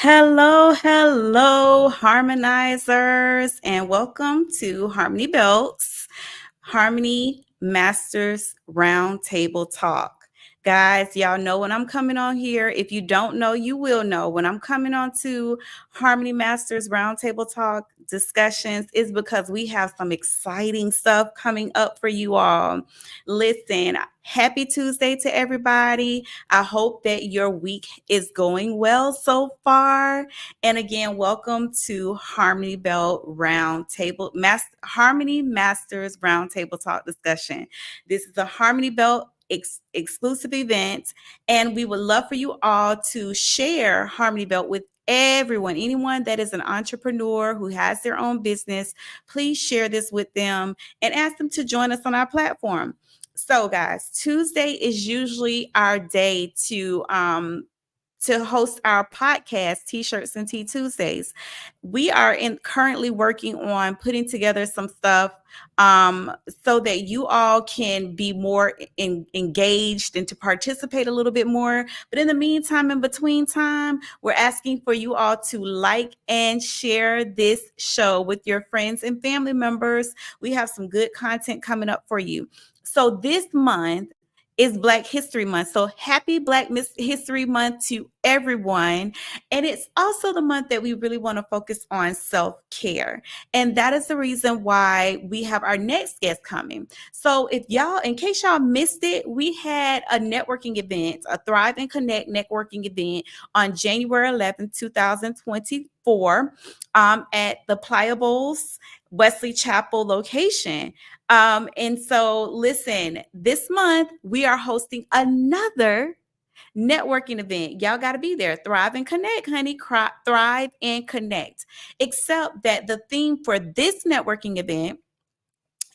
Hello, harmonizers, and welcome to Harmony Belts, Harmony Masters Roundtable Talk. Guys, y'all know when I'm coming on here. If you don't know, you will know. When I'm coming on to Harmony Masters Roundtable Talk discussions is because we have some exciting stuff coming up for you all. Listen, happy Tuesday to everybody. I hope that your week is going well so far. And again, welcome to Harmony Belt Roundtable, Harmony Masters Roundtable Talk discussion. This is a Harmony Belt exclusive event, and we would love for you all to share Harmony Belt with anyone that is an entrepreneur who has their own business. Please share this with them and ask them to join us on our platform. So, guys, Tuesday is usually our day to host our podcast, T-shirts and Tea Tuesdays. We are currently working on putting together some stuff so that you all can be more engaged and to participate a little bit more. But in the meantime, in between time, we're asking for you all to like and share this show with your friends and family members. We have some good content coming up for you. So this month is Black History Month. So happy Black History Month to everyone. And it's also the month that we really want to focus on self-care. And that is the reason why we have our next guest coming. So in case y'all missed it, we had a networking event, a Thrive and Connect networking event on January 11th, 2024 at the Pliables Wesley Chapel location. And so listen, this month we are hosting another networking event. Y'all got to be there. Thrive and Connect, honey. Thrive and Connect. Except that the theme for this networking event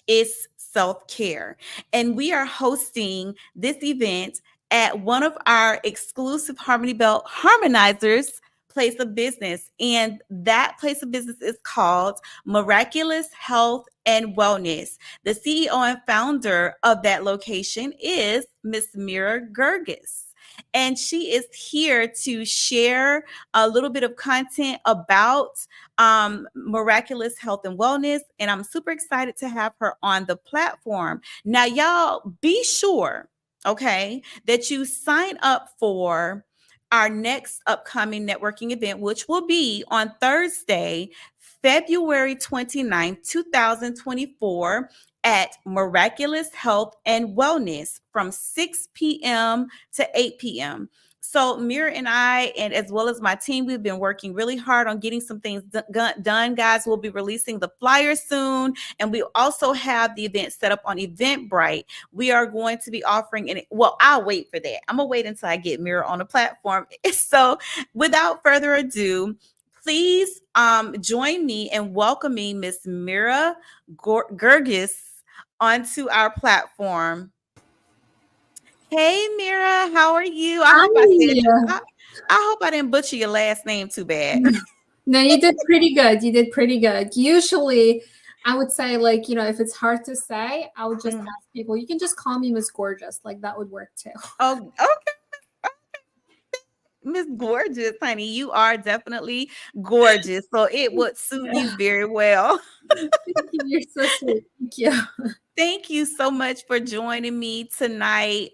is self-care. And we are hosting this event at one of our exclusive Harmony Belt harmonizers place of business. And that place of business is called Miraculous Health and Wellness. The CEO and founder of that location is Miss Mira Guirguis. And she is here to share a little bit of content about Miraculous Health and Wellness. And I'm super excited to have her on the platform. Now, y'all be sure, okay, that you sign up for our next upcoming networking event, which will be on Thursday, February 29th, 2024 at Miraculous Health and Wellness from 6 p.m. to 8 p.m. So Mira and I, and as well as my team, we've been working really hard on getting some things done, guys. We'll be releasing the flyer soon. And we also have the event set up on Eventbrite. We are going to be offering, I'll wait for that. I'm going to wait until I get Mira on the platform. So without further ado, please join me in welcoming Miss Mira Guirguis onto our platform. Hey, Mira, how are you? I hope I didn't butcher your last name too bad. No, you did pretty good. Usually, I would say, if it's hard to say, I would just ask people, you can just call me Miss Gorgeous. Like, that would work too. Oh, okay. Miss Gorgeous, honey, you are definitely gorgeous. So it would suit you very well. Thank you. You're so sweet. Thank you. Thank you so much for joining me tonight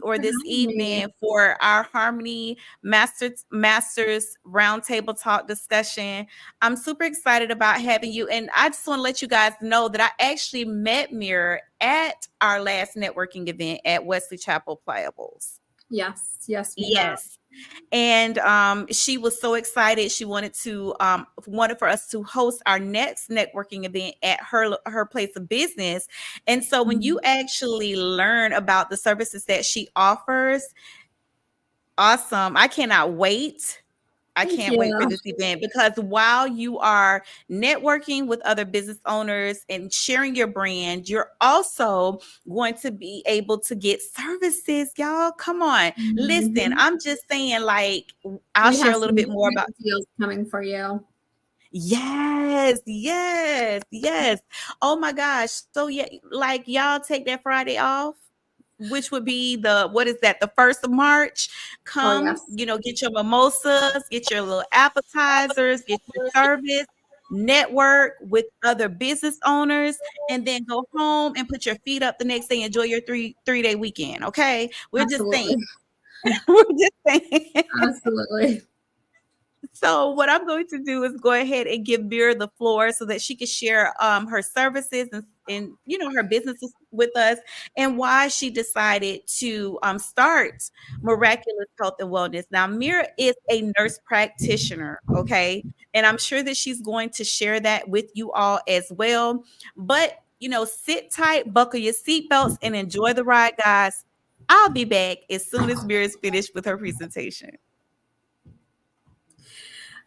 or this evening for our Harmony Masters Roundtable Talk discussion. I'm super excited about having you. And I just want to let you guys know that I actually met Mira at our last networking event at Wesley Chapel Pliables. Yes. And she was so excited. She wanted for us to host our next networking event at her place of business. And so when you actually learn about the services that she offers, awesome. I cannot wait. I can't wait for this event, because while you are networking with other business owners and sharing your brand, you're also going to be able to get services. Y'all, come on. Listen, I'm just saying, I'll share a little bit more about deals coming for you. Yes. Oh my gosh. So yeah, y'all take that Friday off? which would be what is that, the 1st of March. Oh, Come, yes. get your mimosas, get your little appetizers, get your service, network with other business owners, and then go home and put your feet up the next day. Enjoy your three-day weekend. Okay. We're just saying. Absolutely. We're just saying. Absolutely. So what I'm going to do is go ahead and give Mira the floor so that she can share her services and her businesses with us, and why she decided to start Miraculous Health and Wellness. Now, Mira is a nurse practitioner, okay, and I'm sure that she's going to share that with you all as well. But sit tight, buckle your seatbelts, and enjoy the ride, guys. I'll be back as soon as Mira is finished with her presentation.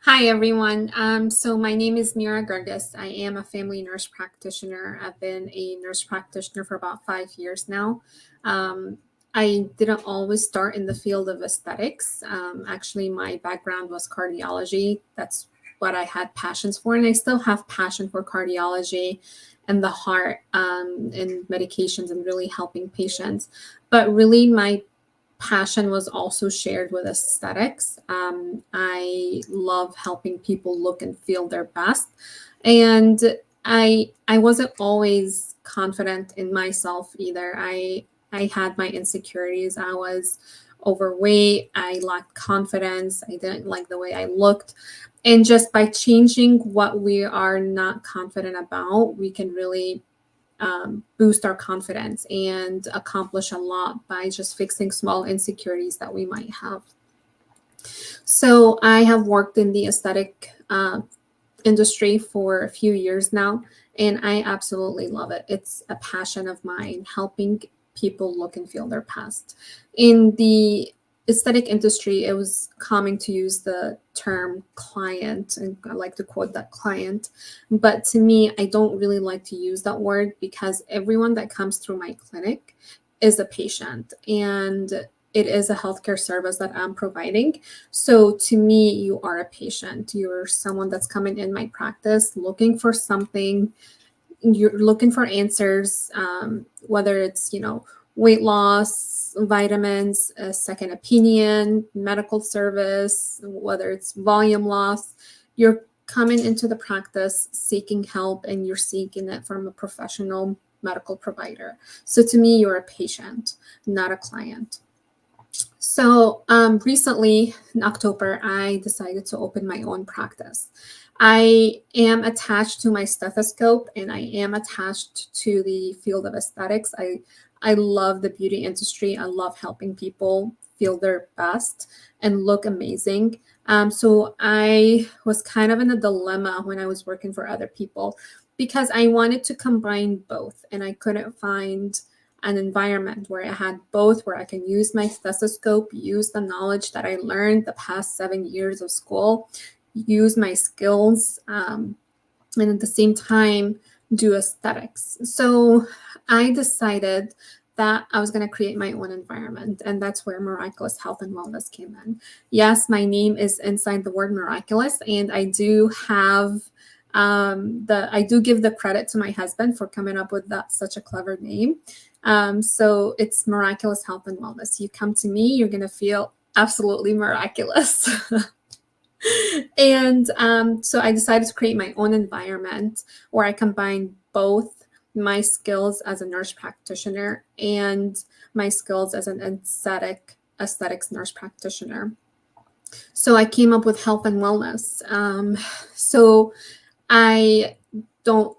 Hi, everyone. So my name is Mira Guirguis. I am a family nurse practitioner. I've been a nurse practitioner for about 5 years now. I didn't always start in the field of aesthetics. Actually, my background was cardiology. That's what I had passions for, and I still have passion for cardiology and the heart, and medications and really helping patients. But really, my passion was also shared with aesthetics. I love helping people look and feel their best, and I wasn't always confident in myself either. I had my insecurities. I was overweight. I lacked confidence. I didn't like the way I looked. And just by changing what we are not confident about, we can really boost our confidence and accomplish a lot by just fixing small insecurities that we might have. So I have worked in the aesthetic industry for a few years now, and I absolutely love it. It's a passion of mine, helping people look and feel their best. In the aesthetic industry, it was common to use the term client, and I like to quote that client. But to me, I don't really like to use that word, because everyone that comes through my clinic is a patient, and it is a healthcare service that I'm providing. So to me, you are a patient. You're someone that's coming in my practice looking for something. You're looking for answers, whether it's, weight loss, vitamins, a second opinion, medical service, whether it's volume loss. You're coming into the practice seeking help, and you're seeking it from a professional medical provider. So to me, you're a patient, not a client. So recently in October, I decided to open my own practice. I am attached to my stethoscope, and I am attached to the field of aesthetics. I love the beauty industry. I love helping people feel their best and look amazing. So I was kind of in a dilemma when I was working for other people, because I wanted to combine both, and I couldn't find an environment where I had both, where I can use my stethoscope, use the knowledge that I learned the past 7 years of school, use my skills, and at the same time do aesthetics. So I decided that I was going to create my own environment, and that's where Miraculous Health and Wellness came in. Yes, my name is inside the word miraculous, and I do have I do give the credit to my husband for coming up with such a clever name. So it's Miraculous Health and Wellness. You come to me, you're going to feel absolutely miraculous. And so I decided to create my own environment where I combine both my skills as a nurse practitioner and my skills as an aesthetics nurse practitioner. So I came up with health and wellness. So I don't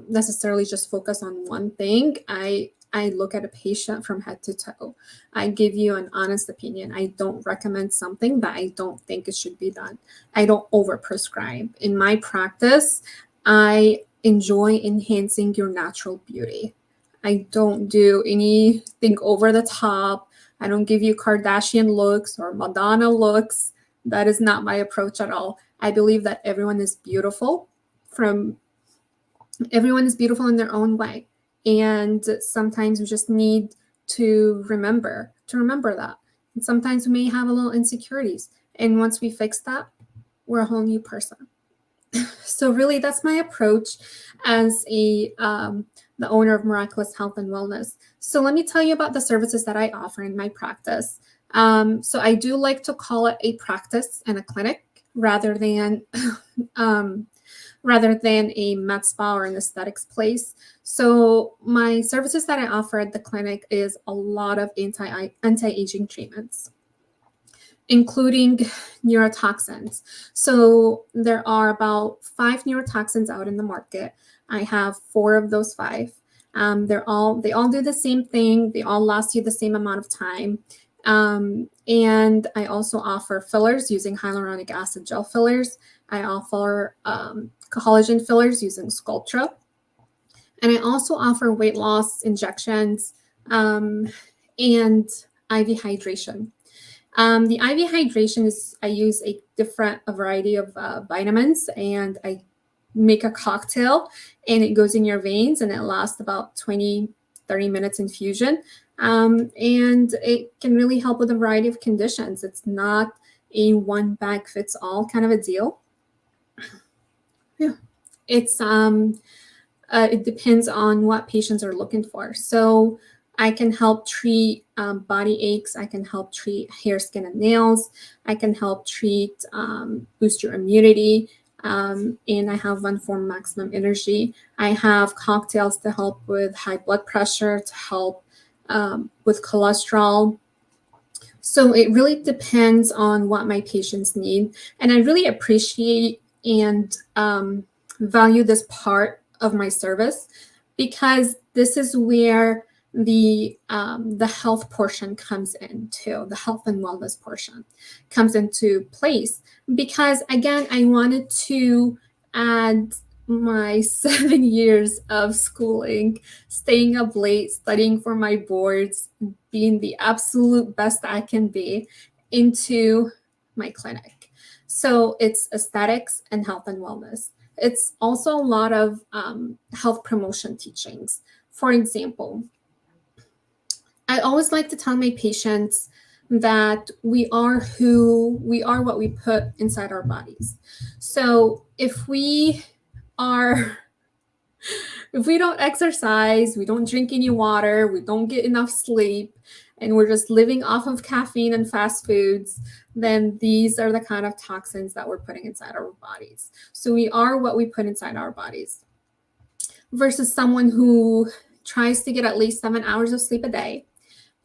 necessarily just focus on one thing. I look at a patient from head to toe. I give you an honest opinion. I don't recommend something that I don't think it should be done. I don't overprescribe. In my practice, I enjoy enhancing your natural beauty. I don't do anything over the top. I don't give you Kardashian looks or Madonna looks. That is not my approach at all. I believe that everyone is beautiful in their own way. And sometimes we just need to remember that. And sometimes we may have a little insecurities. And once we fix that, we're a whole new person. So really, that's my approach as the owner of Miraculous Health and Wellness. So let me tell you about the services that I offer in my practice. So I do like to call it a practice and a clinic rather than um, rather than a med spa or an aesthetics place. So my services that I offer at the clinic is a lot of anti-aging treatments, including neurotoxins. So there are about 5 neurotoxins out in the market. I have 4 of those 5. They all do the same thing. They all last you the same amount of time. And I also offer fillers using hyaluronic acid gel fillers. I offer collagen fillers using Sculptra. And I also offer weight loss injections and IV hydration. The IV hydration is I use a variety of vitamins, and I make a cocktail, and it goes in your veins, and it lasts about 20-30 minutes infusion. And it can really help with a variety of conditions. It's not a one bag fits all kind of a deal. Yeah, it's it depends on what patients are looking for. So I can help treat body aches. I can help treat hair, skin, and nails. I can help treat boost your immunity. And I have one for maximum energy. I have cocktails to help with high blood pressure, to help with cholesterol. So it really depends on what my patients need. And I really appreciate and value this part of my service, because this is where the health portion comes into, the health and wellness portion comes into place. Because again, I wanted to add my 7 years of schooling, staying up late, studying for my boards, being the absolute best I can be into my clinic. So it's aesthetics and health and wellness. It's also a lot of health promotion teachings. For example, I always like to tell my patients that we are what we put inside our bodies. So if we don't exercise, we don't drink any water, we don't get enough sleep, and we're just living off of caffeine and fast foods, then these are the kind of toxins that we're putting inside our bodies. So we are what we put inside our bodies. Versus someone who tries to get at least 7 hours of sleep a day,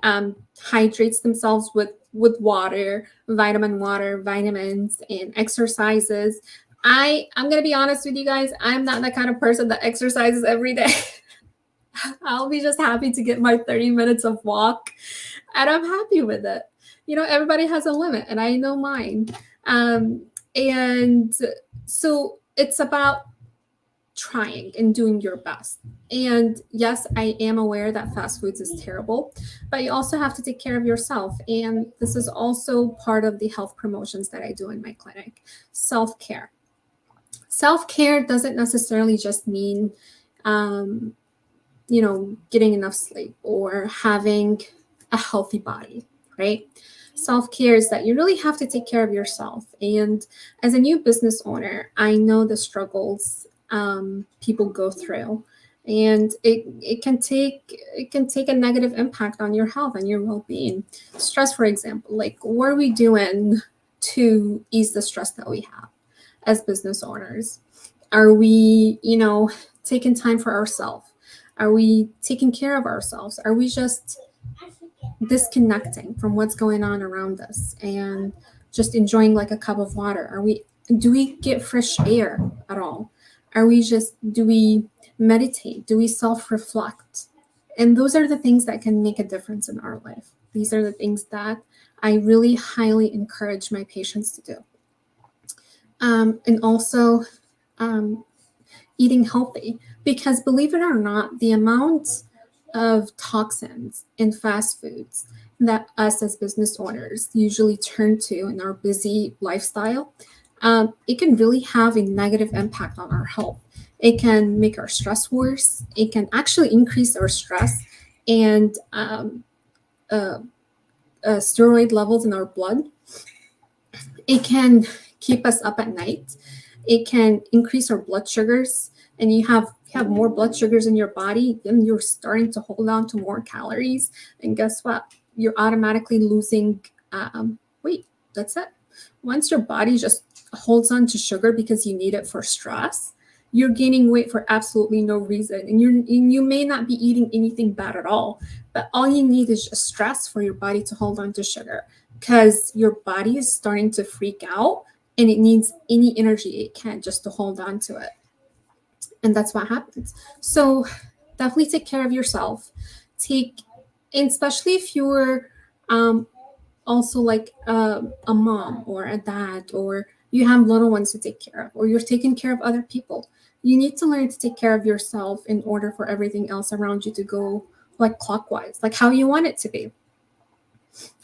hydrates themselves with water, vitamins, and exercises. I'm going to be honest with you guys, I'm not the kind of person that exercises every day. I'll be just happy to get my 30 minutes of walk, and I'm happy with it. Everybody has a limit, and I know mine. And so it's about trying and doing your best. And yes, I am aware that fast foods is terrible, but you also have to take care of yourself. And this is also part of the health promotions that I do in my clinic. Self-care. Self-care doesn't necessarily just mean, getting enough sleep or having a healthy body, right? Self-care is that you really have to take care of yourself. And as a new business owner, I know the struggles people go through, and it can take a negative impact on your health and your well-being. Stress, for example, like what are we doing to ease the stress that we have as business owners? Are we, taking time for ourselves? Are we taking care of ourselves? Are we just disconnecting from what's going on around us and just enjoying like a cup of water? Do we get fresh air at all? Do we meditate? Do we self-reflect? And those are the things that can make a difference in our life. These are the things that I really highly encourage my patients to do. And also eating healthy, because believe it or not, the amount of toxins in fast foods that us as business owners usually turn to in our busy lifestyle, it can really have a negative impact on our health. It can make our stress worse. It can actually increase our stress and steroid levels in our blood. It can keep us up at night. It can increase our blood sugars, and you have more blood sugars in your body, then you're starting to hold on to more calories. And guess what? You're automatically losing weight. That's it. Once your body just holds on to sugar because you need it for stress, you're gaining weight for absolutely no reason. And you may not be eating anything bad at all, but all you need is just stress for your body to hold on to sugar, because your body is starting to freak out and it needs any energy it can just to hold on to it. And that's what happens. So definitely take care of yourself. And especially if you're also like a mom or a dad, or you have little ones to take care of, or you're taking care of other people, you need to learn to take care of yourself in order for everything else around you to go like clockwise, like how you want it to be.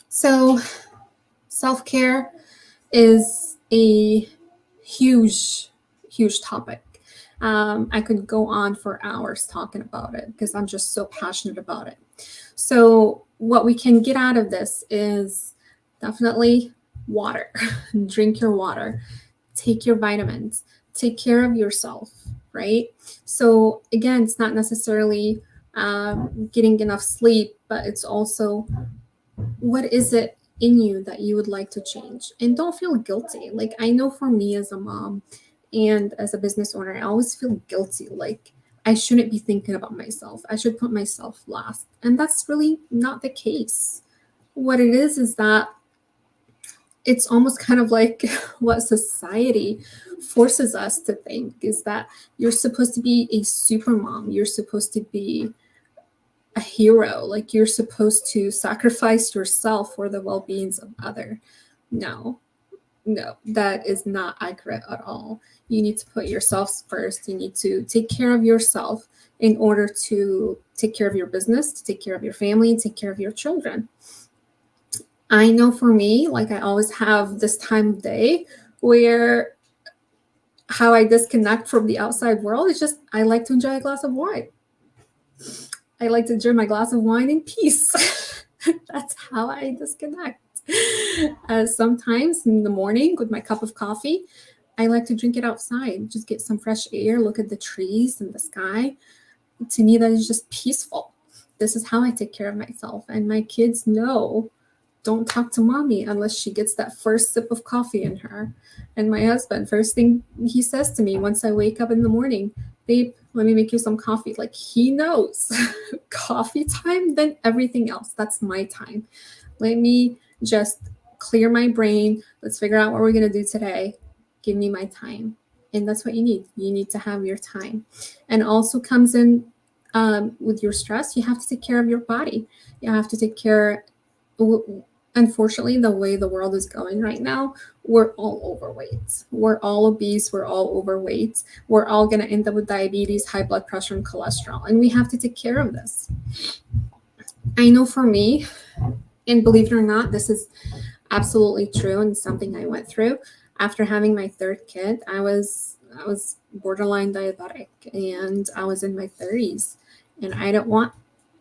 So self-care is a huge, huge topic. I could go on for hours talking about it because I'm just so passionate about it. So what we can get out of this is definitely water. Drink your water, take your vitamins, take care of yourself, right? So again, it's not necessarily getting enough sleep, but it's also, what is it in you that you would like to change? And don't feel guilty. Like, I know for me as a mom and as a business owner, I always feel guilty. Like, I shouldn't be thinking about myself. I should put myself last. And that's really not the case. What it is that it's almost kind of like what society forces us to think, is that you're supposed to be a super mom. You're supposed to be a hero. Like, you're supposed to sacrifice yourself for the well-beings of other. No, that is not accurate at all. You need to put yourself first. You need to take care of yourself in order to take care of your business, to take care of your family, and take care of your children. I know for me, like, I always have this time of day where how I disconnect from the outside world is just, I like to enjoy a glass of wine. I like to drink my glass of wine in peace. That's how I disconnect. Sometimes in the morning with my cup of coffee, I like to drink it outside, just get some fresh air, look at the trees and the sky. To me, that is just peaceful. This is how I take care of myself. And my kids know, don't talk to mommy unless she gets that first sip of coffee in her. And my husband, first thing he says to me once I wake up in the morning, babe, let me make you some coffee. Like, he knows coffee time, then everything else, that's my time. Let me just clear my brain. Let's figure out what we're going to do today. Give me my time. And that's what you need. You need to have your time. And also comes in with your stress, you have to take care of your body. You have to take care. Unfortunately, the way the world is going right now, we're all overweight. We're all obese. We're all overweight. We're all going to end up with diabetes, high blood pressure, and cholesterol. And we have to take care of this. I know for me, and believe it or not, this is absolutely true and something I went through. After having my third kid, I was borderline diabetic, and I was in my 30s, and I didn't want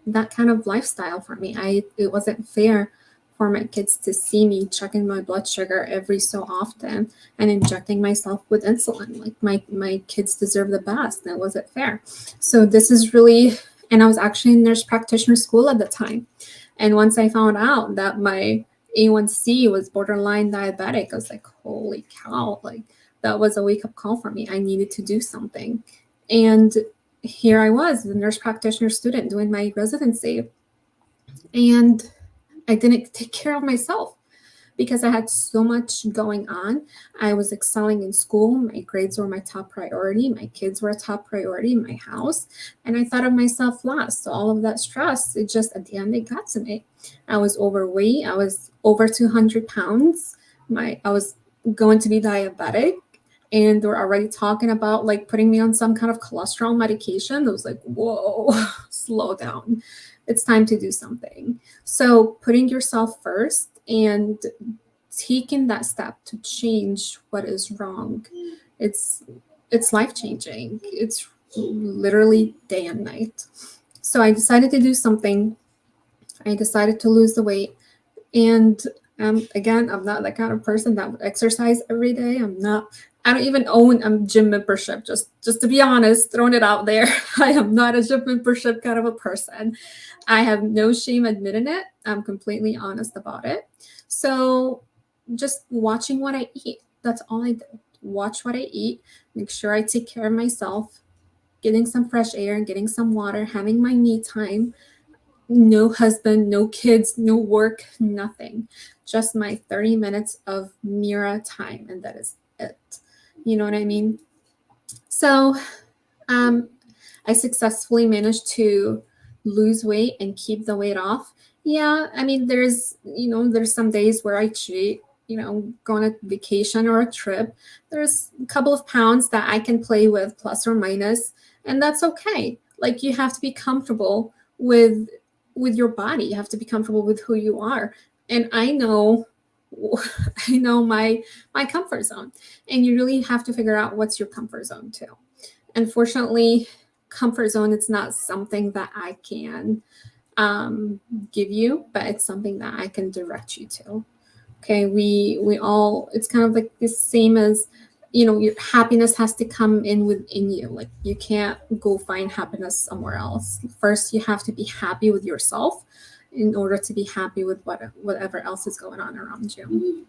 that kind of lifestyle for me. It wasn't fair for my kids to see me checking my blood sugar every so often and injecting myself with insulin. Like, my kids deserve the best, and it wasn't fair. So this is really, and I was actually in nurse practitioner school at the time. And once I found out that my A1C was borderline diabetic, I was like, holy cow, like, that was a wake-up call for me. I needed to do something. And here I was, the nurse practitioner student doing my residency. And I didn't take care of myself because I had so much going on. I was excelling in school. My grades were my top priority. My kids were a top priority in my house. And I thought of myself last. So all of that stress, it just, at the end, it got to me. I was overweight. I was over 200 pounds. I was going to be diabetic. And they're already talking about like putting me on some kind of cholesterol medication. I was like, whoa, slow down. It's time to do something. So putting yourself first and taking that step to change what is wrong, it's life-changing. It's literally day and night. So I decided to do something. I decided to lose the weight. And again, I'm not that kind of person that would exercise every day. I'm not I don't even own a gym membership. Just to be honest, throwing it out there, I am not a gym membership kind of a person. I have no shame admitting it. I'm completely honest about it. So just watching what I eat. That's all I do. Watch what I eat, make sure I take care of myself, getting some fresh air and getting some water, having my me time. No husband, no kids, no work, nothing. Just my 30 minutes of Mira time, and that is it. You know what I mean? So um, I successfully managed to lose weight and keep the weight off. Yeah, I mean, there's some days where I cheat, go on a vacation or a trip. There's a couple of pounds that I can play with, plus or minus, and that's okay. Like, you have to be comfortable with your body. You have to be comfortable with who you are. And I know I know my comfort zone. And you really have to figure out what's your comfort zone too. Unfortunately, comfort zone, it's not something that I can give you, but it's something that I can direct you to. Okay, we all, it's kind of like the same as, your happiness has to come in within you. Like, you can't go find happiness somewhere else. First, you have to be happy with yourself in order to be happy with whatever else is going on around you.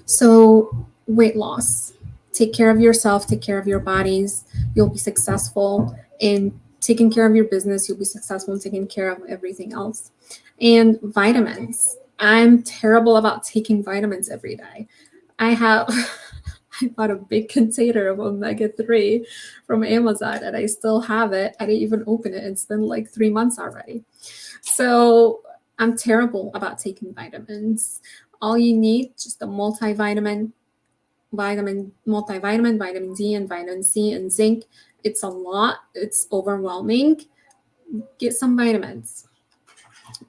So, weight loss. Take care of yourself, take care of your bodies. You'll be successful in taking care of your business. You'll be successful in taking care of everything else. And vitamins. I'm terrible about taking vitamins every day. I have I bought a big container of omega-3 from Amazon, and I still have it. I didn't even open it. It's been like 3 months already. So I'm terrible about taking vitamins. All you need, just a multivitamin, vitamin D and vitamin C and zinc. It's a lot. It's overwhelming. Get some vitamins.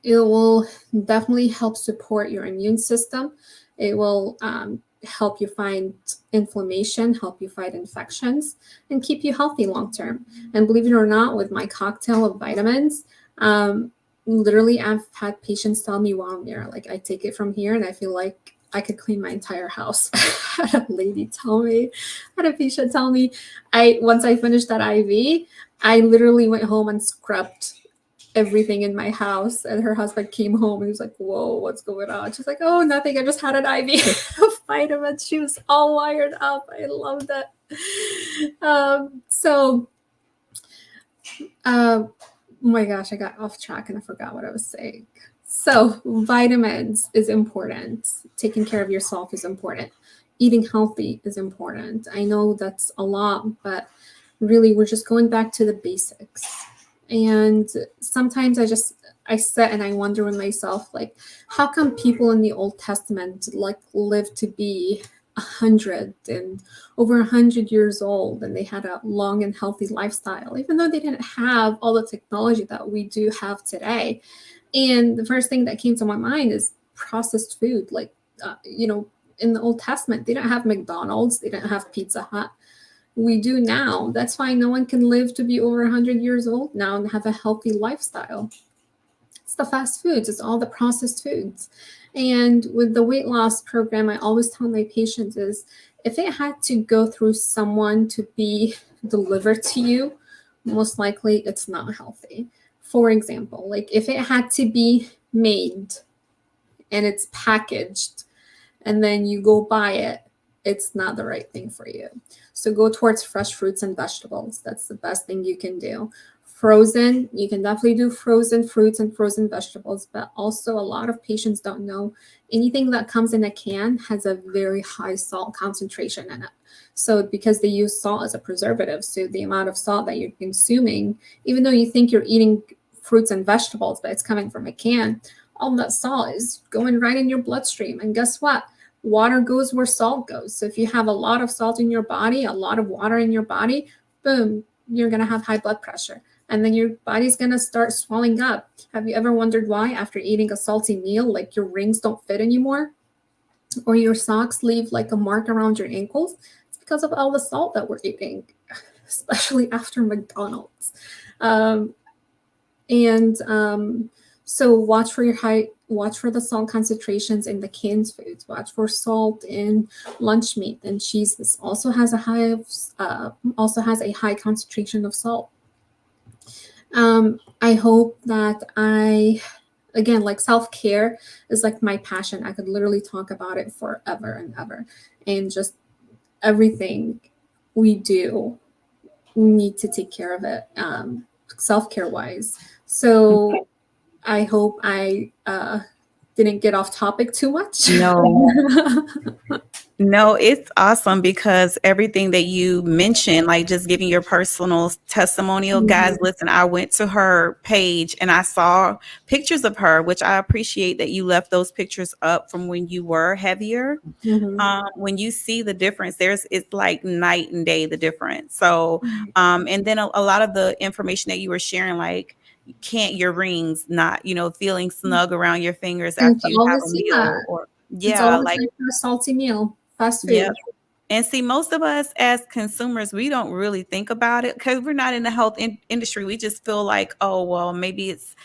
It will definitely help support your immune system. It will help you fight inflammation, help you fight infections, and keep you healthy long term. And believe it or not, with my cocktail of vitamins, literally I've had patients tell me, wow, Mira, like, I take it from here and I feel like I could clean my entire house. I had a patient tell me, once I finished that IV, I literally went home and scrubbed everything in my house, and her husband came home and he was like, whoa, what's going on? She's like, oh, nothing, I just had an IV of vitamins. She was all wired up. I love that. Oh my gosh, I got off track and I forgot what I was saying. So vitamins is important. Taking care of yourself is important. Eating healthy is important. I know that's a lot, but really we're just going back to the basics. And sometimes I sit and I wonder with myself, like, how come people in the Old Testament like lived to be 100 and over 100 years old, and they had a long and healthy lifestyle, even though they didn't have all the technology that we do have today? And the first thing that came to my mind is processed food. Like, in the Old Testament, they didn't have McDonald's, they didn't have Pizza Hut. We do now. That's why no one can live to be over 100 years old now and have a healthy lifestyle. It's the fast foods, it's all the processed foods. And with the weight loss program, I always tell my patients is, if it had to go through someone to be delivered to you, most likely it's not healthy. For example, like, if it had to be made and it's packaged and then you go buy it, it's not the right thing for you. So go towards fresh fruits and vegetables. That's the best thing you can do. Frozen, you can definitely do frozen fruits and frozen vegetables, but also a lot of patients don't know anything that comes in a can has a very high salt concentration in it. So because they use salt as a preservative, so the amount of salt that you're consuming, even though you think you're eating fruits and vegetables, but it's coming from a can, all that salt is going right in your bloodstream. And guess what? Water goes where salt goes. So if you have a lot of salt in your body, a lot of water in your body, boom, you're going to have high blood pressure. And then your body's going to start swelling up. Have you ever wondered why after eating a salty meal, like, your rings don't fit anymore? Or your socks leave like a mark around your ankles? It's because of all the salt that we're eating, especially after McDonald's. So watch for the salt concentrations in the canned foods. Watch for salt in lunch meat and cheese. This also has a high concentration of salt. I hope that again, like self care is like my passion. I could literally talk about it forever and ever, and just everything we do, we need to take care of it, self care wise. So I hope I didn't get off topic too much. No, no, it's awesome because everything that you mentioned, like just giving your personal testimonial, guys, Mhm, listen, I went to her page and I saw pictures of her, which I appreciate that you left those pictures up from when you were heavier. mhm. When you see the difference, it's like night and day, the difference. So, and then a lot of the information that you were sharing, like, can't your rings not, feeling snug around your fingers It's after you have a always, yeah, meal or, it's yeah, always like, like a salty meal, fast yeah. food. And see, most of us as consumers, we don't really think about it because we're not in the health industry. We just feel like, oh, well, maybe it's,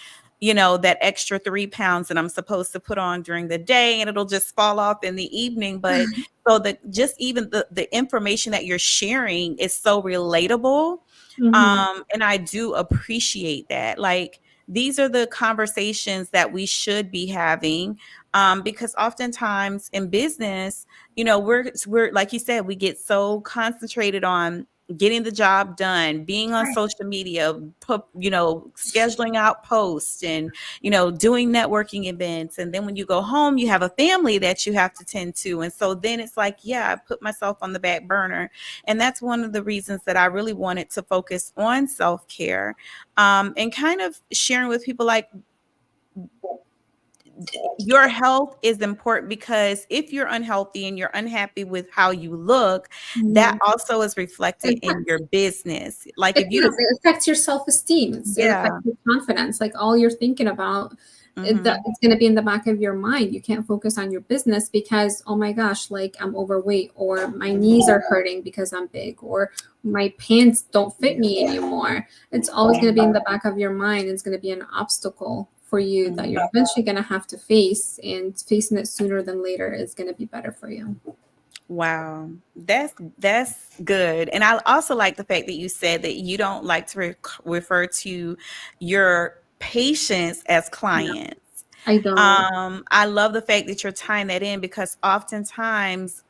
that extra 3 pounds that I'm supposed to put on during the day and it'll just fall off in the evening. But so that just even the information that you're sharing is so relatable. Hmm. And I do appreciate that. Like, these are the conversations that we should be having, because oftentimes in business, we're like you said, we get so concentrated on getting the job done, being on Right. social media, scheduling out posts and, doing networking events. And then when you go home, you have a family that you have to tend to. And so then it's like, yeah, I put myself on the back burner. And that's one of the reasons that I really wanted to focus on self-care, and kind of sharing with people like, your health is important because if you're unhealthy and you're unhappy with how you look, that Mhm. also is reflected It in your business. Like, It if you does. don't, It affects your self-esteem. It yeah, affects your confidence. Like all you're thinking about, that hmm, it's going to be in the back of your mind. You can't focus on your business because, oh my gosh, like I'm overweight, or my knees are hurting because I'm big, or my pants don't fit yeah, me anymore. It's always going to be in the back of your mind. It's going to be an obstacle for you that hmm. you're eventually going to have to face, and facing it sooner than later is going to be better for you. Wow, that's good. And I also like the fact that you said that you don't like to refer to your patients as Yeah, clients. I don't. I love the fact that you're tying that in because oftentimes,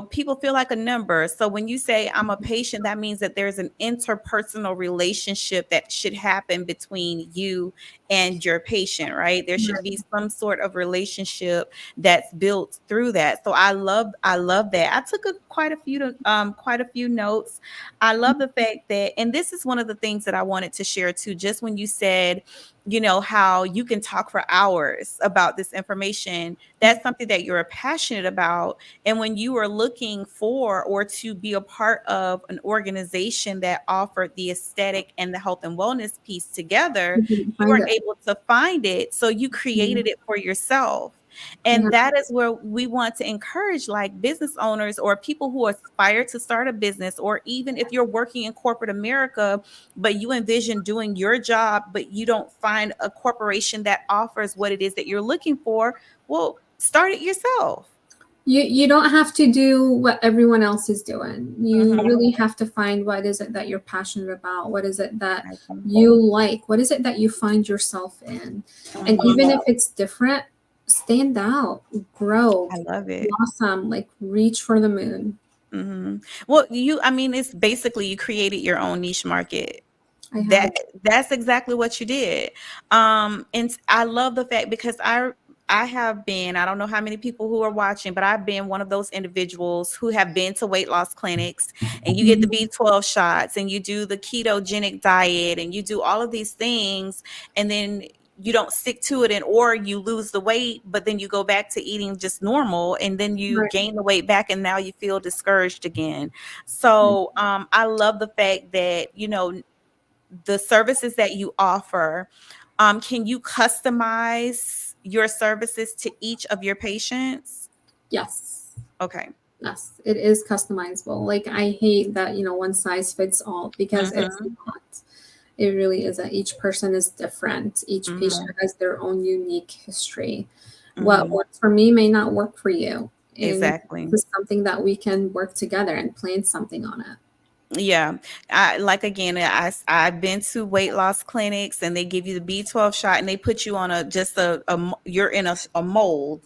people feel like a number. So when you say I'm a patient, that means that there's an interpersonal relationship that should happen between you and your patient, right? There should be some sort of relationship that's built through that. So I love that. I took quite a few notes. I love the fact that, and this is one of the things that I wanted to share too, just when you said, how you can talk for hours about this information. That's something that you're passionate about. And when you were looking for or to be a part of an organization that offered the aesthetic and the health and wellness piece I together, didn't you find weren't it. able to find it. So you created it for yourself. And Yeah. that is where we want to encourage like business owners or people who aspire to start a business, or even if you're working in corporate America, but you envision doing your job, but you don't find a corporation that offers what it is that you're looking for, well, start it yourself. You don't have to do what everyone else is doing. You Mhm. really have to find what is it that you're passionate about, what is it that I see. you like, what is it that you find yourself in. And Mhm. even if it's different, stand out, grow, I love it. blossom, like reach for the moon. Well, I mean, it's basically you created your own niche market. I That have. that's exactly what you did. And I love the fact because I have been, I don't know how many people who are watching, but I've been one of those individuals who have been to weight loss clinics, and you get the Mhm. B12 shots and you do the ketogenic diet and you do all of these things, and then you don't stick to it, and or you lose the weight, but then you go back to eating just normal and then you Right. gain the weight back and now you feel discouraged again. So I love the fact that, the services that you offer, can you customize your services to each of your patients? Yes. Okay. Yes, it is customizable. Like I hate that, one size fits all, because it's Mhm. not. It really isn't. Each person is different. Each patient Mhm. has their own unique history. What Mhm. works for me may not work for you. And Exactly. this is something that we can work together and plan something on it. Yeah. Like again, I've been to weight loss clinics and they give you the B12 shot and they put you on you're in a mold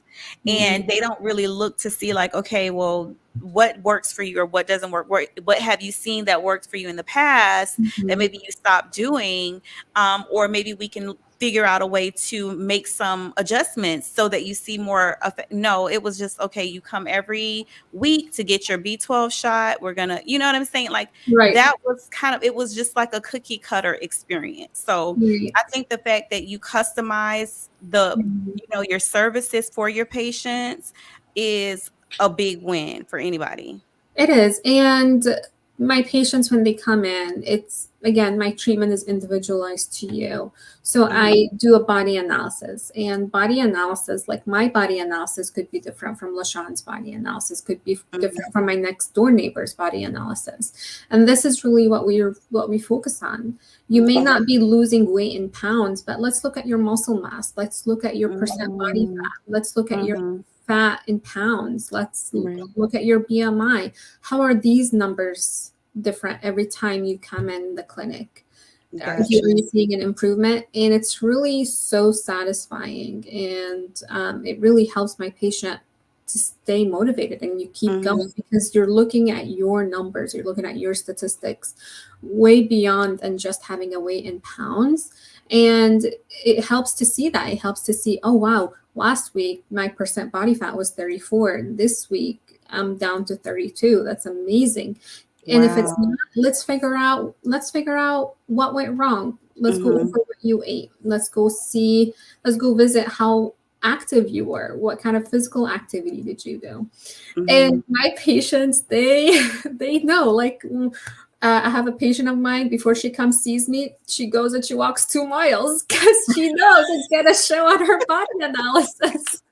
Mhm. and they don't really look to see like, okay, well, what works for you or what doesn't work? What have you seen that worked for you in the past that Mhm. maybe you stopped doing? Or maybe we can figure out a way to make some adjustments so that you see more effect. No, it was just, okay, you come every week to get your B12 shot. We're gonna, you know what I'm saying? Like Right. that was it was just like a cookie cutter experience. So Right. I think the fact that you customize Mhm. your services for your patients is a big win for anybody. It is. And my patients, when they come in, it's again, my treatment is individualized to you. So Mhm, I do a body analysis, and body analysis, like my body analysis, could be different from LaShawn's body analysis, could be mhm, different from my next door neighbor's body analysis. And this is really what we focus on. You may okay. not be losing weight in pounds, but let's look at your muscle mass. Let's look at your percent body Mhm, fat. Let's look at your mhm, fat in pounds. Let's right. look at your BMI. How are these numbers different every time you come in the clinic? Are Gotcha. you seeing an improvement? And it's really so satisfying. And it really helps my patient to stay motivated and you keep going Mhm, because you're looking at your numbers, you're looking at your statistics way beyond than just having a weight in pounds. And it helps to see that. It helps to see, oh, wow, last week my percent body fat was 34. This week I'm down to 32. That's amazing. And if it's wow. not, let's figure out what went wrong. Let's go over Mhm, what you ate. Let's go visit how active you were. What kind of physical activity did you do? And mhm. my patients, they they know. Like I have a patient of mine. Before she comes sees me, she goes and she walks 2 miles because she knows it's gonna show on her body analysis.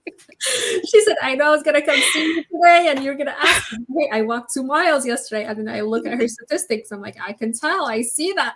She said, I know I was going to come see you today and you're going to ask me, hey, I walked 2 miles yesterday. And then I look at her statistics. I'm like, I can tell. I see that.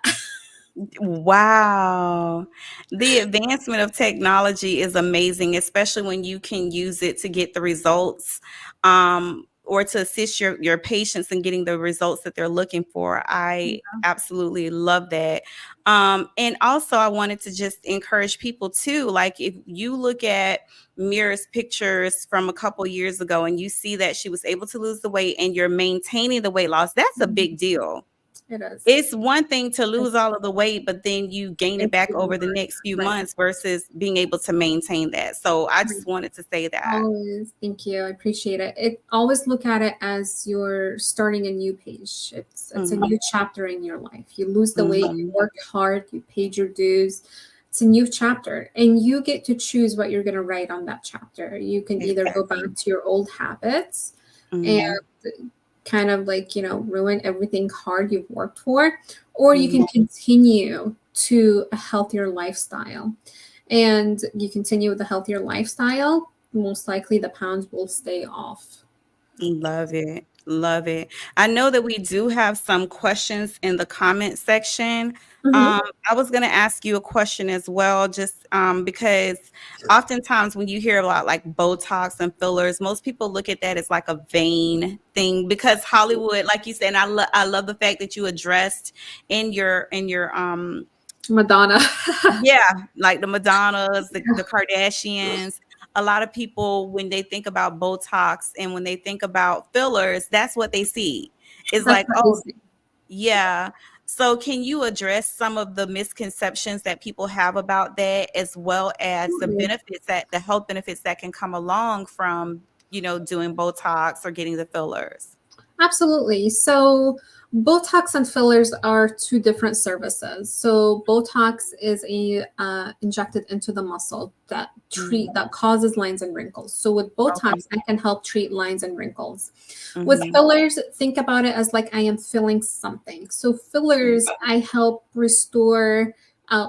Wow. The advancement of technology is amazing, especially when you can use it to get the results, or to assist your patients in getting the results that they're looking for. I absolutely love that. And also I wanted to just encourage people too, like if you look at Mira's pictures from a couple years ago and you see that she was able to lose the weight and you're maintaining the weight loss, that's a big deal. It is. It's one thing to lose all of the weight, but then you gain it It's back even over the harder. next few Right. months versus being able to maintain that. So I Right. just wanted to say that. Always. Thank you. I appreciate it. Always look at it as you're starting a new page. It's a Mhm, new chapter in your life. You lose the weight, you mhm. worked hard, you paid your dues. It's a new chapter. And you get to choose what you're gonna write on that chapter. You can either go back Exactly. to your old habits and Mhm, kind of like, ruin everything hard you've worked for, or you mhm. can continue to a healthier lifestyle. And you continue with a healthier lifestyle, most likely the pounds will stay off. Love it. Love it. I know that we do have some questions in the comment section. Mhm. I was going to ask you a question as well, just because oftentimes when you hear about like Botox and fillers, most people look at that as like a vain thing because Hollywood, like you said, and I love the fact that you addressed in your Madonna. yeah, like the Madonnas, the Kardashians. A lot of people, when they think about Botox and when they think about fillers, that's what they see. It's That's like, what they oh, say. yeah. So can you address some of the misconceptions that people have about that, as well as the health benefits that can come along from, doing Botox or getting the fillers? Absolutely. So, Botox and fillers are two different services. So, Botox is a injected into the muscle Mhm. that causes lines and wrinkles. So, with Okay. Botox, I can help treat lines and wrinkles. With Mhm. fillers, think about it as like I am filling something. So, fillers, I help restore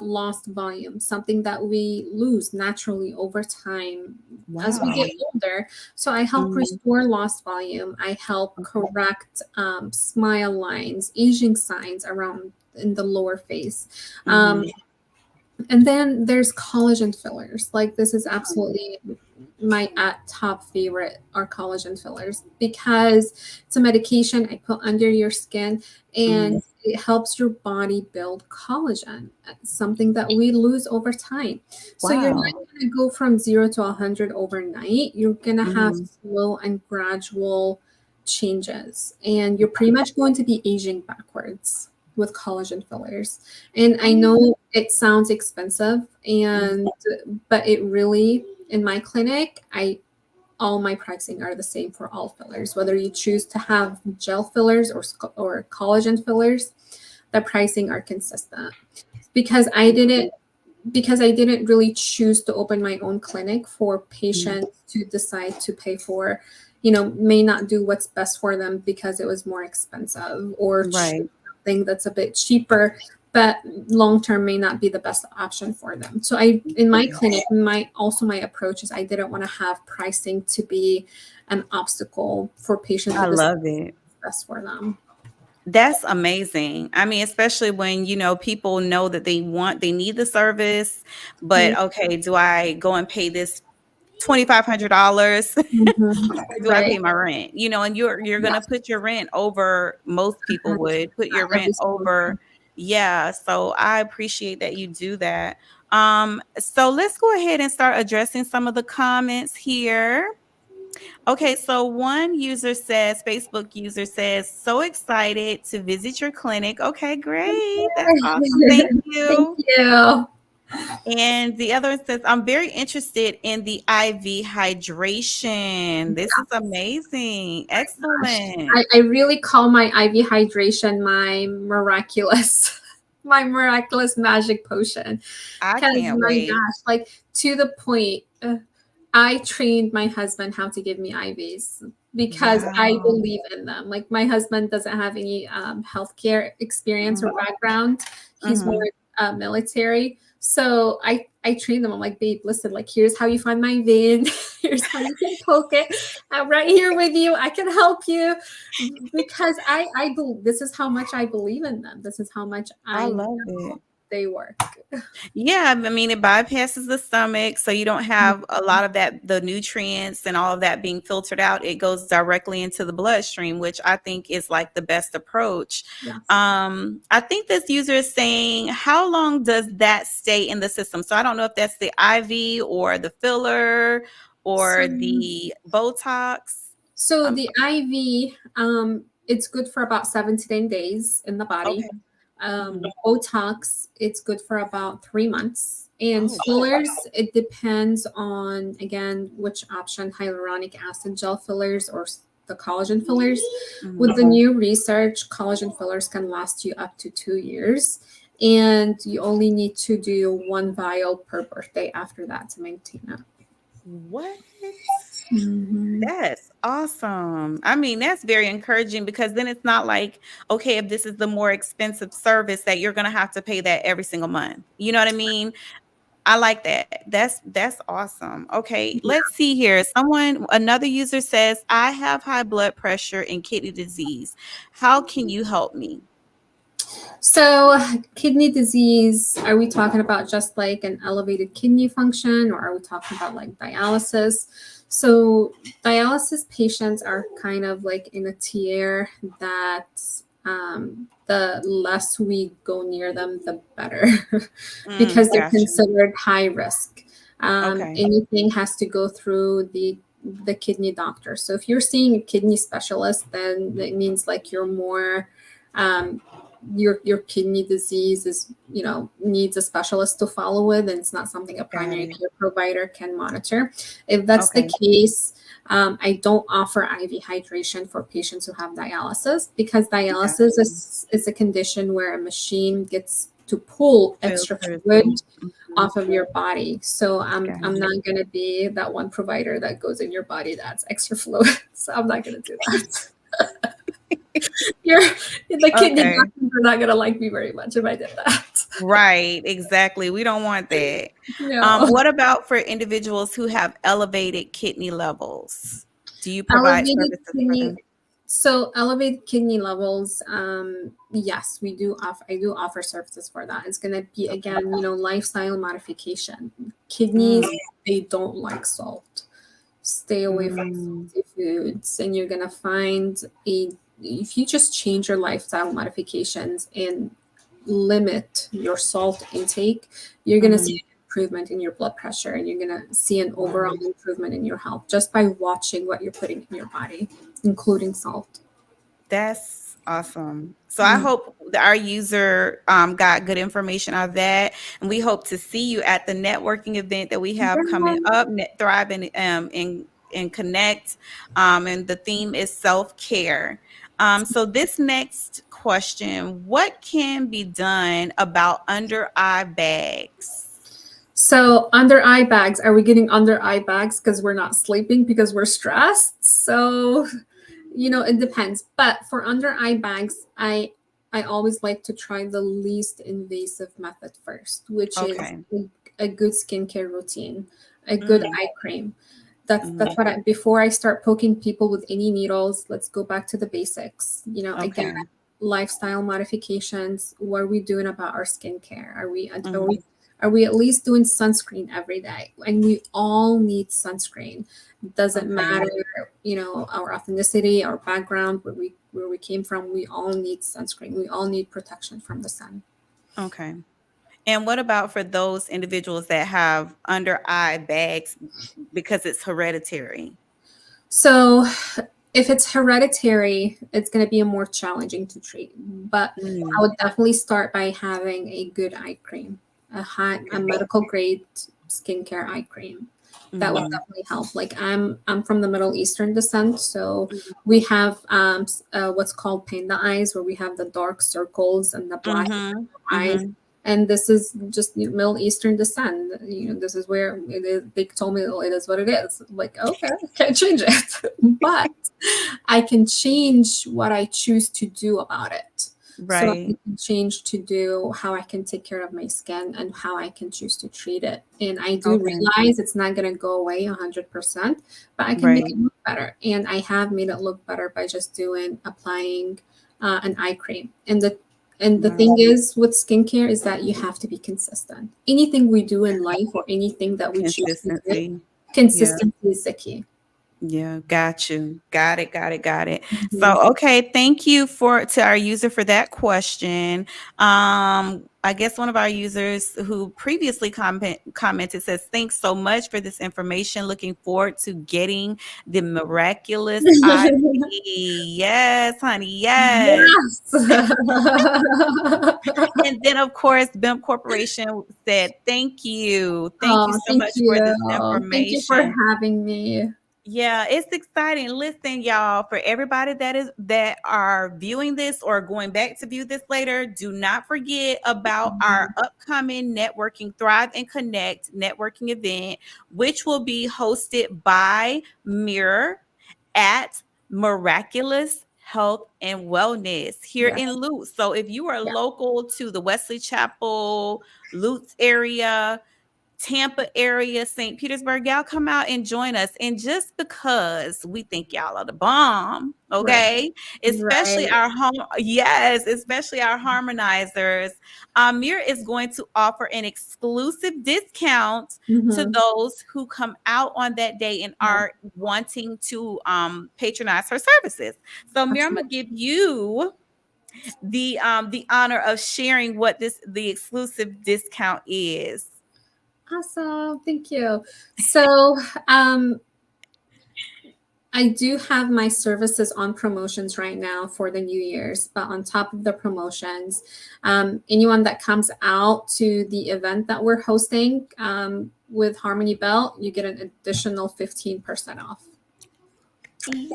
lost volume, something that we lose naturally over time as we Wow. get older. So I help Mhm. restore lost volume. I help correct smile lines, aging signs around in the lower face. Mhm. And then there's collagen fillers. Like this is absolutely my top favorite are collagen fillers because it's a medication I put under your skin Mhm. and it helps your body build collagen, something that we lose over time. So you're not Wow. going to go from 0 to 100 overnight. You're going to have Mhm. slow and gradual changes, and you're pretty much going to be aging backwards with collagen fillers. And I Oh. know it sounds expensive, Mhm. and but it really, in my clinic, I all my pricing are the same for all fillers, whether you choose to have gel fillers or collagen fillers. The pricing are consistent because I didn't really choose to open my own clinic for Mhm. patients to decide to pay for, you know, may not do what's best for them because it was more expensive, or choose Right. something that's a bit cheaper, but long term may not be the best option for them. So I, in my Right. clinic, my approach is I didn't want to have pricing to be an obstacle for patients I to decide love it. what's best for them. That's amazing. I mean, especially when, people know that they need the service, but okay, do I go and pay this $2,500 Mhm. or do I Right. pay my rent? And you're gonna Yes. put your rent over, most people would put your rent Every single over. time. Yeah, so I appreciate that you do that. So let's go ahead and start addressing some of the comments here. Okay, so Facebook user says, so excited to visit your clinic. Okay, great. That's awesome. Thank Thank you. you. And the other one says, I'm very interested in the IV hydration. This is amazing. Gosh, Excellent. I really call my IV hydration my miraculous, my miraculous magic potion. I Because can't my wait. gosh, like to the point, I trained my husband how to give me IVs because I Wow. believe in them. Like my husband doesn't have any healthcare experience or Mhm, background. He's more mhm. military. So I trained them. I'm like, babe, listen, like here's how you find my vein. Here's how you can poke it. I'm right here with you. I can help you because this is how much I believe in them. This is how much I I love know it. they work. Yeah, I mean, it bypasses the stomach, so you don't have a lot of the nutrients and all of that being filtered out. It goes directly into the bloodstream, which I think is like the best approach. Yes. I think this user is saying, how long does that stay in the system? So I don't know if that's the IV or the filler So or the Botox. So Um, the IV, it's good for about 7 to 10 days in the body. okay. Mhm. Botox, it's good for about 3 months. And Oh, fillers, it depends on, again, which option, hyaluronic acid gel fillers or the collagen fillers. With mhm. the new research, collagen fillers can last you up to 2 years. And you only need to do one vial per birthday after that to maintain it. What? Mhm. That's awesome. I mean, that's very encouraging because then it's not like, okay, if this is the more expensive service that you're going to have to pay that every single month. You know what I mean? I like that. That's awesome. Okay, let's see here. Another user says, I have high blood pressure and kidney disease. How can you help me? So, kidney disease, are we talking about just like an elevated kidney function, or are we talking about like dialysis? So, dialysis patients are kind of like in a tier that the less we go near them, the better, because they're Gotcha. considered high risk. Okay. Anything has to go through the kidney doctor. So, if you're seeing a kidney specialist, then it means like you're more um, your kidney disease is, you know, needs a specialist to follow with, and it's not something a Got primary it. care provider can monitor. If that's the Okay. case, I don't offer IV hydration for patients who have dialysis because dialysis Gotcha. is a condition where a machine gets to pull extra Filters. fluid Mhm. off of your body. So Got I'm it. not going to be that one provider that goes in your body that's extra fluid. So I'm not going to do that. You're the kidney Okay. doctors are not gonna like me very much if I did that. Right, exactly. We don't want that. No. What about for individuals who have elevated kidney levels? Do you provide Elevated services for kidney them? So elevated kidney levels, yes, we do offer. I do offer services for that. It's gonna be again, lifestyle modification. Mm, Kidneys, they don't like salt. Stay away from mm, salty foods, and you're gonna find a if you just change your lifestyle modifications and limit your salt intake, you're gonna see mhm. an improvement in your blood pressure, and you're gonna see an overall improvement in your health just by watching what you're putting in your body, including salt. That's awesome. So I hope that our user got good information out of that, and we hope to see you at the networking event that we have coming Yeah. up, Thrive and Connect, and the theme is self care. So this next question: what can be done about under eye bags? So under eye bags, are we getting under eye bags because we're not sleeping because we're stressed? So, it depends. But for under eye bags, I always like to try the least invasive method first, which is Okay. a good skincare routine, a good Mm, eye cream. That's mm, what before I start poking people with any needles, let's go back to the basics. Again, okay. lifestyle modifications. What are we doing about our skincare? Mhm. Are we at least doing sunscreen every day? And we all need sunscreen. Doesn't Okay. matter, our ethnicity, our background, where we came from. We all need sunscreen. We all need protection from the sun. Okay. And what about for those individuals that have under eye bags because it's hereditary? So if it's hereditary, it's going to be more challenging to treat. But I Mm, would definitely start by having a good eye cream, a okay. medical grade skincare eye cream. That would Mhm. definitely help. Like I'm from the Middle Eastern descent, so Mhm. we have what's called panda eyes, where we have the dark circles and the black Mhm. eyes. Mhm. And this is just Middle Eastern descent. This is where it is. They told me, "Oh, it is what it is." I'm like, okay, can't change it, but I can change what I choose to do about it. So I Right. can change to do how I can take care of my skin and how I can choose to treat it. And I do Okay. realize it's not going to go away 100%, but I can make Right. it look better. And I have made it look better by just applying an eye cream. And the Wow. thing is with skincare is that you have to be consistent. Anything we do in life or anything that we choose to do, Consistency. Yeah. consistency is the key. Yeah, got you. Got it, got it, got it. Mhm. So, okay, thank you to our user for that question. I guess one of our users who previously commented says, "Thanks so much for this information. Looking forward to getting the miraculous IV." Yes, honey, yes. Yes. And then, of course, BIMP Corporation said, "Thank you. Thank you Oh, so thank much for you. this Thank you for information." having me. Yeah, it's exciting. Listen, y'all, for everybody that are viewing this or going back to view this later, do not forget about our upcoming Networking Thrive and Connect networking event, which will be hosted by Mira at Miraculous Health and Wellness here Yes. in Lutz. So if you are Yeah. local to the Wesley Chapel, Lutz area, Tampa area, St. Petersburg, y'all come out and join us. And just because we think y'all are the bomb, Right. okay, especially Right. our especially our harmonizers, Mira is going to offer an exclusive discount to Mm-hmm. those who come out on that day and Right. are wanting to patronize her services. So Mira, I'm gonna Absolutely. give you the honor of sharing what the exclusive discount is. Awesome. Thank you. So, um, I do have my services on promotions right now for the New Year's, but on top of the promotions, anyone that comes out to the event that we're hosting with Harmony Belt, you get an additional 15% off. Yeah.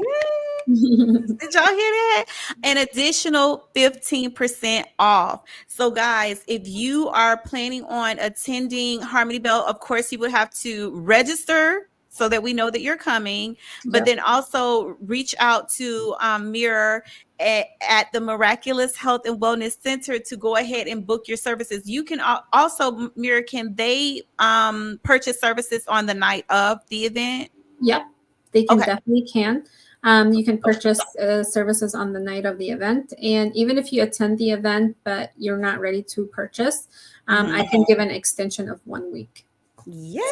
Did y'all hear that? An additional 15% off. So, guys, if you are planning on attending Harmony Bell, of course, you would have to register so that we know that you're coming, but Yep. then also reach out to Mirror at the Miraculous Health and Wellness Center to go ahead and book your services. You can also, Mirror, can they purchase services on the night of the event? Yep. They can Okay. definitely can. You can purchase services on the night of the event. And even if you attend the event, but you're not ready to purchase, I can give an extension of 1 week. Yes.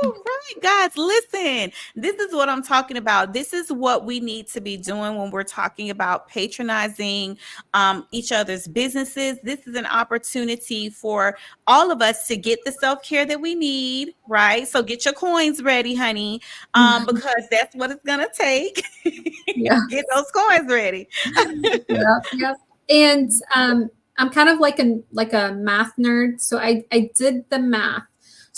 All right, guys, listen. This is what I'm talking about. This is what we need to be doing when we're talking about patronizing each other's businesses. This is an opportunity for all of us to get the self-care that we need, right? So get your coins ready, honey, because that's what it's gonna take. Yeah. Get those coins ready. Yeah. Yeah. And I'm kind of like a math nerd, so I did the math.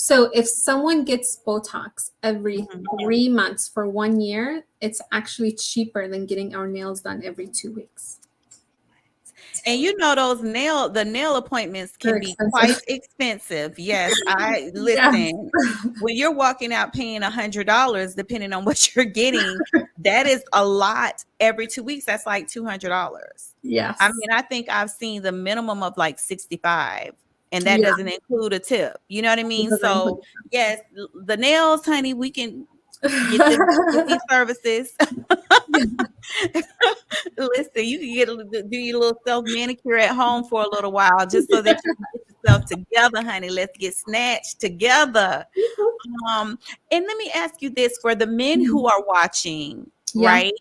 So if someone gets Botox every 3 months for 1 year, it's actually cheaper than getting our nails done every 2 weeks. And the nail appointments They're can be quite expensive. expensive. Yes, I Yes. listen. When you're walking out paying $100, depending on what you're getting, that is a lot every 2 weeks. That's like $200. I Yes. mean, I think I've seen the minimum of like 65, and that Yeah. doesn't include a tip. You know what I It mean? doesn't So include yes, the nails, honey, we can get these it. services. Listen, you can do your little self manicure at home for a little while just so that you can get yourself together, honey. Let's get snatched together. Um, and let me ask you this for the men who are watching, Yeah. right?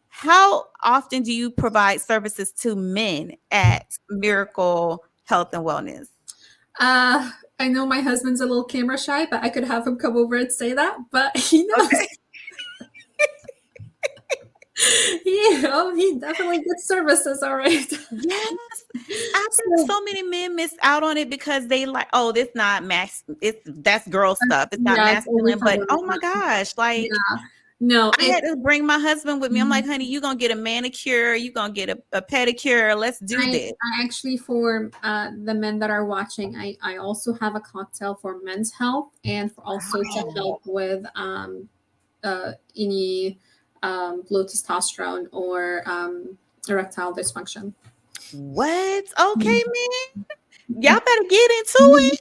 How often do you provide services to men at Miracle Health and Wellness? I know my husband's a little camera shy, but I could have him come over and say that. But he knows. Okay. He definitely gets services, all right. Yes. I think So, so many men miss out on it because they like, oh, this not max. That's girl stuff. It's not yeah, it's only masculine. for But women. oh my gosh, like Yeah. No, I had to bring my husband with me. I'm like, honey, you gonna get a manicure, you gonna get a pedicure. Let's do I, this. I actually, for the men that are watching, I also have a cocktail for men's health and for also to Wow. help with any low testosterone or erectile dysfunction. What? Okay, man. Y'all better get into it.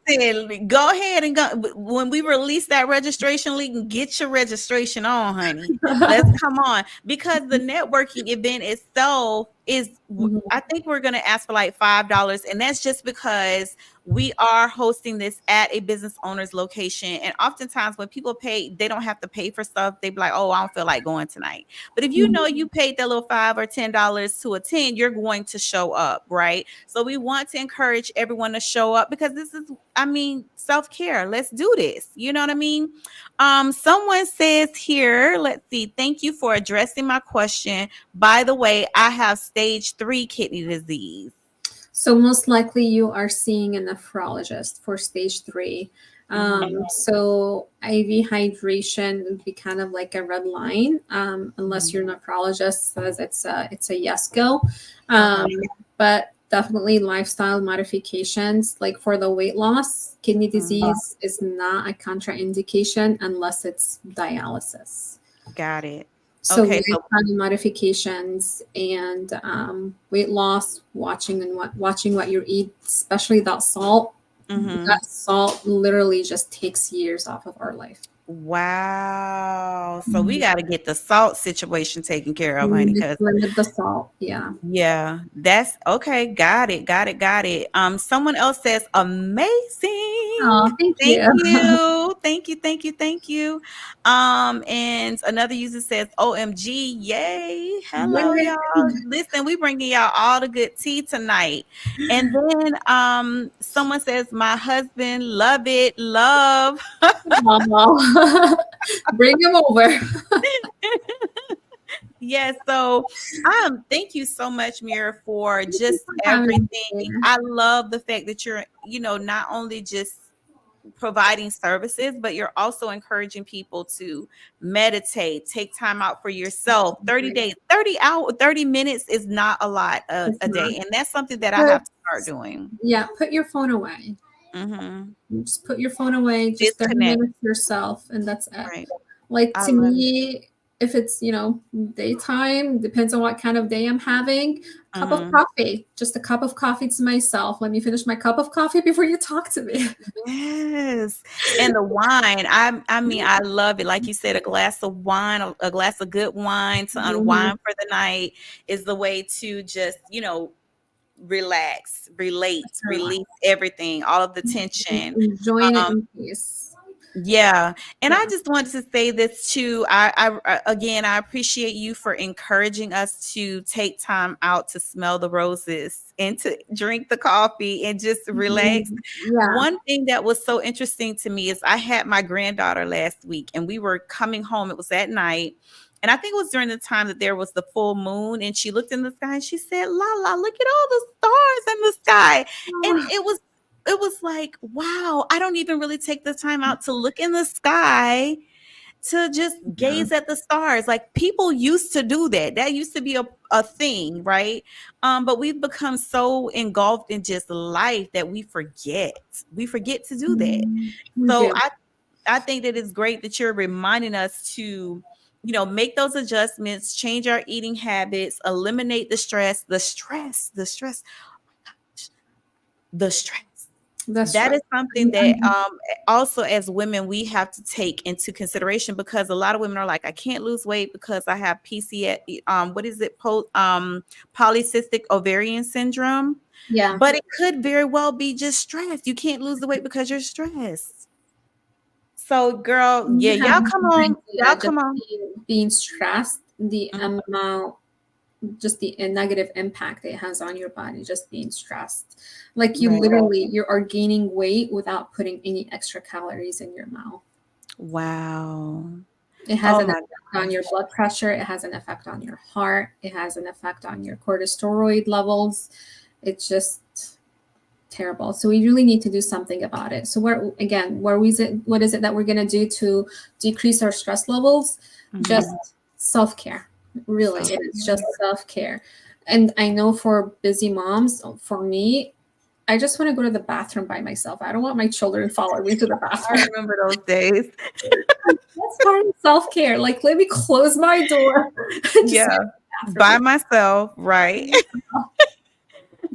Listen, go ahead and go. When we release that registration link, get your registration on, honey. Let's come on because the networking event itself is. Mhm. I think we're gonna ask for like $5, and that's just because we are hosting this at a business owner's location. And oftentimes, when people pay, they don't have to pay for stuff. They be like, "Oh, I don't feel like going tonight." But if you know you paid that little $5 or $10 to attend, you're going to show up, right? So we want to encourage everyone to show up because this is, I mean, self-care. Let's do this. You know what I mean? Someone says here, let's see, thank you for addressing my question. By the way, I have stage 3 kidney disease. So most likely you are seeing a nephrologist for stage 3. So IV hydration would be kind of like a red line, unless your nephrologist says it's a yes go. Okay. But definitely lifestyle modifications, like for the weight loss, kidney disease is not a contraindication unless it's dialysis. Got it. So Okay. So lifestyle modifications and weight loss, watching what you eat, especially that salt. That salt literally just takes years off of our life. wow. So we got to get the salt situation taken care of, honey, because Limit the salt. Yeah. yeah, that's okay. Got it. Got it. Got it. Someone else says amazing. Oh, thank Thank you. you. Thank you. Thank you. Thank you. And another user says, OMG, yay. Hello, Yay. y'all. Listen, we bringing y'all all the good tea tonight. And then someone says, my husband, love it, love. Oh, bring him over. Yes, so thank you so much, Mira, for just For having everything. me I love the fact that you're, not only just providing services, but you're also encouraging people to meditate, take time out for yourself. 30 here. days, 30 minutes is not a lot It's a not. day. And that's something that I Put, have to start doing. yeah, put your phone away. Mm-hmm. Just put your phone away, just 30 Disconnect. minutes yourself, and that's it. Right. Like I to love it. me, if it's, daytime, depends on what kind of day I'm having. Cup of Mhm. coffee, just a cup of coffee to myself. Let me finish my cup of coffee before you talk to me. Yes. And the wine, I mean, I love it. Like you said, a glass of wine, a glass of good wine to Mhm. unwind for the night is the way to just, relax, relate, So, release everything, all of the tension. enjoying it Um, in peace. yeah. And I Yeah. just wanted to say this too. Again, I appreciate you for encouraging us to take time out to smell the roses and to drink the coffee and just relax. Yeah. One thing that was so interesting to me is I had my granddaughter last week and we were coming home. It was at night. And I think it was during the time that there was the full moon. And she looked in the sky and she said, La la, look at all the stars in the sky. And it was like, wow, I don't even really take the time out to look in the sky to just Yeah. gaze at the stars. Like people used to do that. That used to be a thing, right? But we've become so engulfed in just life that we forget. We forget to do that. We So do. I think that it's great that you're reminding us to, make those adjustments, change our eating habits, eliminate the stress. That's That right. is something that also as women we have to take into consideration because a lot of women are like, I can't lose weight because I have PCS, what is it, polycystic ovarian syndrome. Yeah. But it could very well be just stress. You can't lose the weight because you're stressed. So, girl, yeah, You have y'all come no on, y'all idea, just come on. being stressed, the Mhm. amount, just the negative impact it has on your body, just being stressed. Like you Right. literally, you are gaining weight without putting any extra calories in your mouth. Wow. It has Oh an my effect on your gosh. blood pressure. It has an effect on your heart. It has an effect on your cortisosteroid levels. It's just terrible. So we really need to do something about it. So what is it that we're gonna do to decrease our stress levels? Just Mhm. self-care. Really, So, it is just self-care. And I know for busy moms, for me, I just want to go to the bathroom by myself. I don't want my children following me to the I bathroom. remember those days. That's part of self-care. Like, let me close my door and just go Yeah. to the bathroom. By myself, right? Like,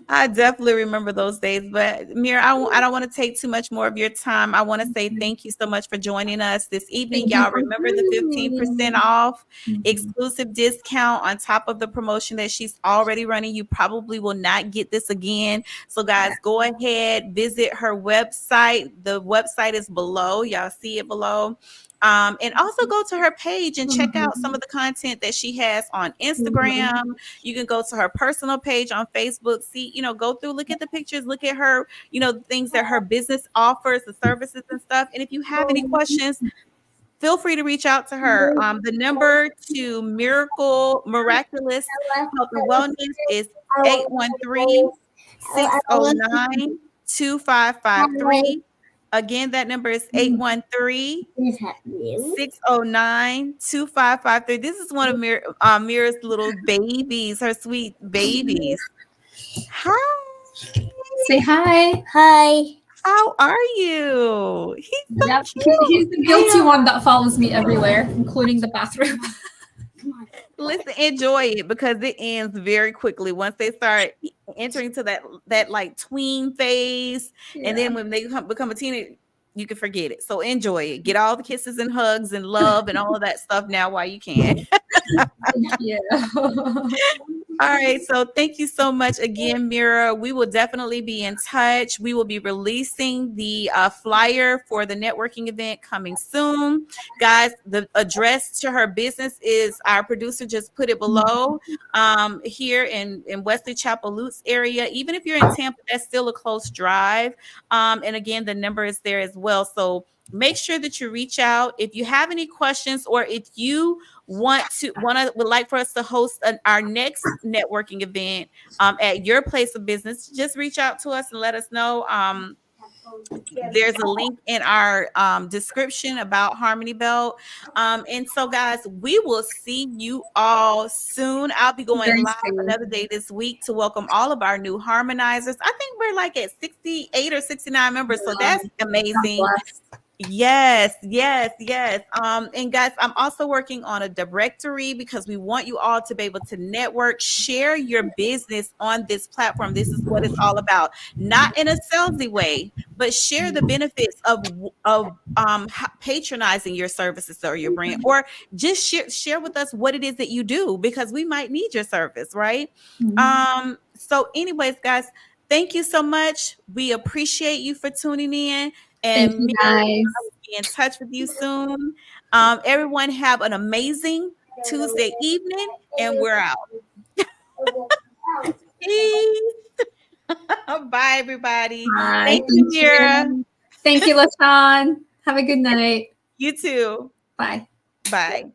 I definitely remember those days. But Mira, I don't want to take too much more of your time. I want to say thank you so much for joining us this evening. thank you Y'all for remember the having 15% me. off Mhm. exclusive discount on top of the promotion that she's already running. You probably will not get this again. So, guys, go ahead, visit her website. The website is below. Y'all see it below. And also go to her page and check out some of the content that she has on Mhm. Instagram. You can go to her personal page on Facebook, see, go through, look at the pictures, look at her, the things that her business offers, the services and stuff. And if you have any questions, feel free to reach out to her. The number to Miraculous Health and Wellness is 813-609-2553. Again, that number is 813-609-2553. This is one of Mira's little babies, her sweet babies. Hi. Say hi. Hi. How are you? He's so Yep. He's cute. the guilty one that follows me everywhere, including the bathroom. Listen, enjoy it because it ends very quickly once they start entering to that like tween phase, and Yeah. then when they become a teenager, you can forget it. So enjoy it. Get all the kisses and hugs and love and all of that stuff now while you can. Yeah. All right. So thank you so much again, Mira. We will definitely be in touch. We will be releasing the flyer for the networking event coming soon. Guys, the address to her business is our producer just put it below here in Wesley Chapel Lutz area. Even if you're in Tampa, that's still a close drive. And again, the number is there as well. So make sure that you reach out if you have any questions or if you would like for us to host our next networking event at your place of business, just reach out to us and let us know. There's a link in our description about Harmony Belt. And so, guys, we will see you all soon. I'll be going Very live soon. another day this week to welcome all of our new harmonizers. I think we're like at 68 or 69 members, so that's God amazing. bless. Yes, yes, yes. And guys, I'm also working on a directory because we want you all to be able to network, share your business on this platform. This is what it's all about. Not in a salesy way, but share the benefits of patronizing your services or your brand, or just share with us what it is that you do because we might need your service, right? So anyways, guys, thank you so much. We appreciate you for tuning in. Thank And you, Mira, guys. I will be in touch with you soon. Everyone have an amazing Tuesday evening, and we're out. Peace. Bye, everybody. Bye. Thank you, Thank Mira. you. Thank you, LaShawn. Have a good night. You too. Bye. Bye.